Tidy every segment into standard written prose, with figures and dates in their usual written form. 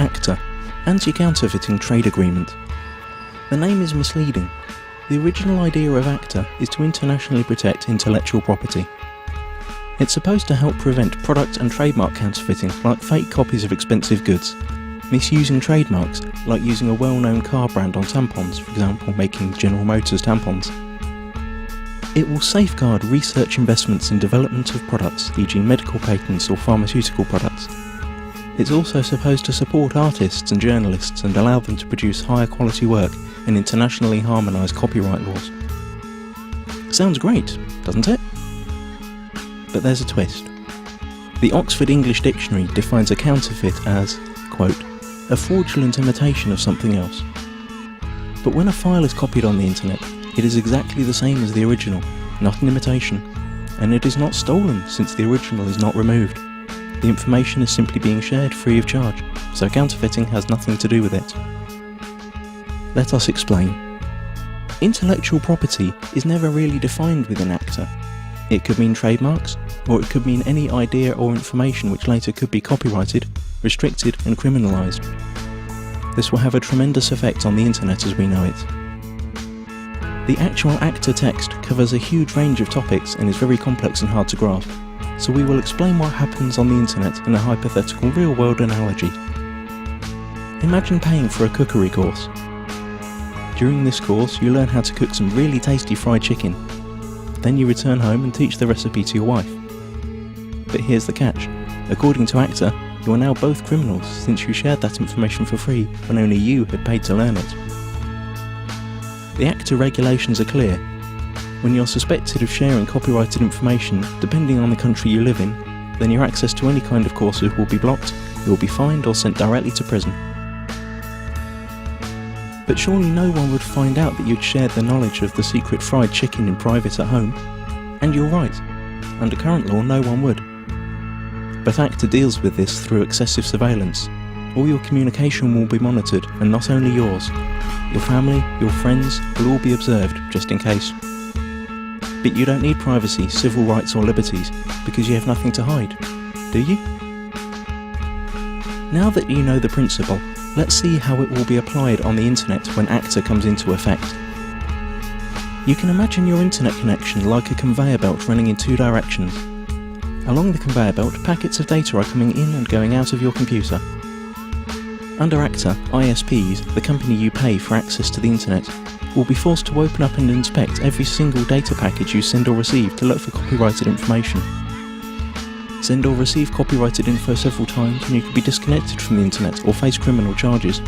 ACTA, Anti-Counterfeiting Trade Agreement. The name is misleading. The original idea of ACTA is to internationally protect intellectual property. It's supposed to help prevent product and trademark counterfeiting, like fake copies of expensive goods, misusing trademarks, like using a well-known car brand on tampons, for example making General Motors tampons. It will safeguard research investments in development of products, e.g. medical patents or pharmaceutical products. It's also supposed to support artists and journalists and allow them to produce higher quality work and internationally harmonised copyright laws. Sounds great, doesn't it? But there's a twist. The Oxford English Dictionary defines a counterfeit as, quote, a fraudulent imitation of something else. But when a file is copied on the internet, it is exactly the same as the original, not an imitation, and it is not stolen since the original is not removed. The information is simply being shared free of charge, so counterfeiting has nothing to do with it. Let us explain. Intellectual property is never really defined within ACTA. It could mean trademarks, or it could mean any idea or information which later could be copyrighted, restricted and criminalised. This will have a tremendous effect on the internet as we know it. The actual ACTA text covers a huge range of topics and is very complex and hard to grasp, so we will explain what happens on the internet in a hypothetical real-world analogy. Imagine paying for a cookery course. During this course you learn how to cook some really tasty fried chicken. Then you return home and teach the recipe to your wife. But here's the catch. According to ACTA, you are now both criminals since you shared that information for free when only you had paid to learn it. The ACTA regulations are clear. When you're suspected of sharing copyrighted information, depending on the country you live in, then your access to any kind of courses will be blocked, you will be fined or sent directly to prison. But surely no one would find out that you'd shared the knowledge of the secret fried chicken in private at home. And you're right. Under current law, no one would. But ACTA deals with this through excessive surveillance. All your communication will be monitored, and not only yours. Your family, your friends will all be observed, just in case. But you don't need privacy, civil rights or liberties, because you have nothing to hide, do you? Now that you know the principle, let's see how it will be applied on the internet when ACTA comes into effect. You can imagine your internet connection like a conveyor belt running in two directions. Along the conveyor belt, packets of data are coming in and going out of your computer. Under ACTA, ISPs, the company you pay for access to the internet, will be forced to open up and inspect every single data package you send or receive to look for copyrighted information. Send or receive copyrighted info several times and you could be disconnected from the internet or face criminal charges.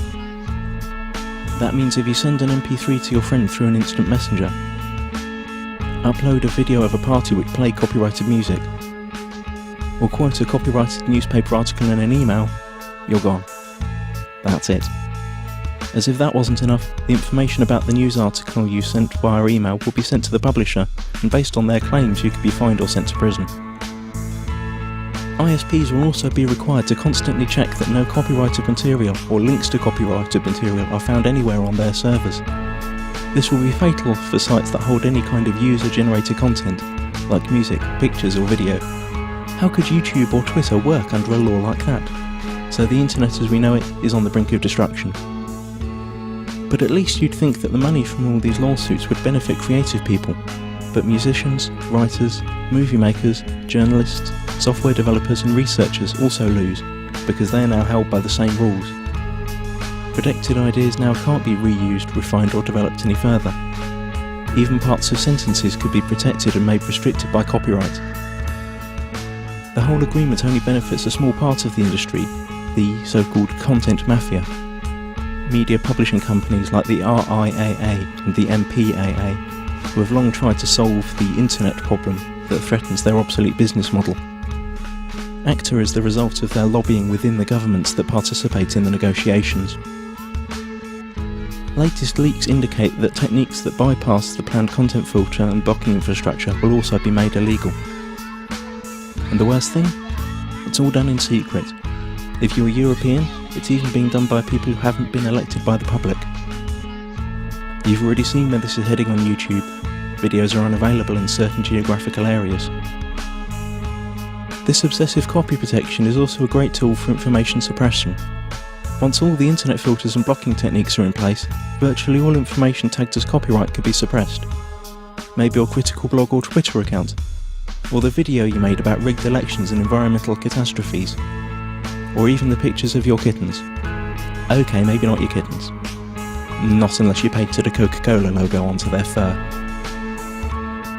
That means if you send an MP3 to your friend through an instant messenger, upload a video of a party which played copyrighted music, or quote a copyrighted newspaper article in an email, you're gone. That's it. As if that wasn't enough, the information about the news article you sent via email will be sent to the publisher, and based on their claims you could be fined or sent to prison. ISPs will also be required to constantly check that no copyrighted material or links to copyrighted material are found anywhere on their servers. This will be fatal for sites that hold any kind of user-generated content, like music, pictures or video. How could YouTube or Twitter work under a law like that? So the internet as we know it is on the brink of destruction. But at least you'd think that the money from all these lawsuits would benefit creative people. But musicians, writers, movie makers, journalists, software developers and researchers also lose, because they are now held by the same rules. Protected ideas now can't be reused, refined or developed any further. Even parts of sentences could be protected and made restricted by copyright. The whole agreement only benefits a small part of the industry, the so-called content mafia. Media publishing companies like the RIAA and the MPAA, who have long tried to solve the internet problem that threatens their obsolete business model. ACTA is the result of their lobbying within the governments that participate in the negotiations. Latest leaks indicate that techniques that bypass the planned content filter and blocking infrastructure will also be made illegal. And the worst thing? It's all done in secret. If you're European, it's even being done by people who haven't been elected by the public. You've already seen where this is heading on YouTube. Videos are unavailable in certain geographical areas. This obsessive copy protection is also a great tool for information suppression. Once all the internet filters and blocking techniques are in place, virtually all information tagged as copyright could be suppressed. Maybe your critical blog or Twitter account, or the video you made about rigged elections and environmental catastrophes, or even the pictures of your kittens. Okay, maybe not your kittens. Not unless you painted a Coca-Cola logo onto their fur.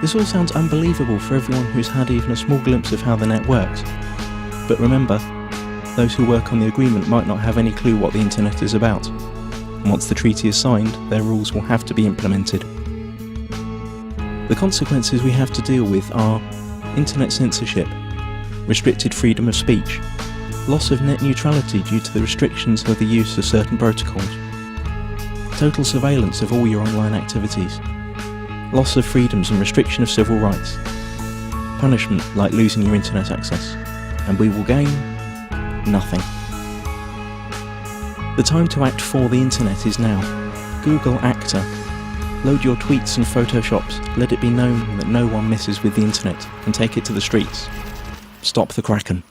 This all sounds unbelievable for everyone who's had even a small glimpse of how the net works. But remember, those who work on the agreement might not have any clue what the internet is about. And once the treaty is signed, their rules will have to be implemented. The consequences we have to deal with are internet censorship, restricted freedom of speech, loss of net neutrality due to the restrictions of the use of certain protocols, total surveillance of all your online activities, loss of freedoms and restriction of civil rights, punishment like losing your internet access, and we will gain nothing. The time to act for the internet is now. Google ACTA. Load your tweets and photoshops, let it be known that no one messes with the internet, and take it to the streets. Stop the Kraken.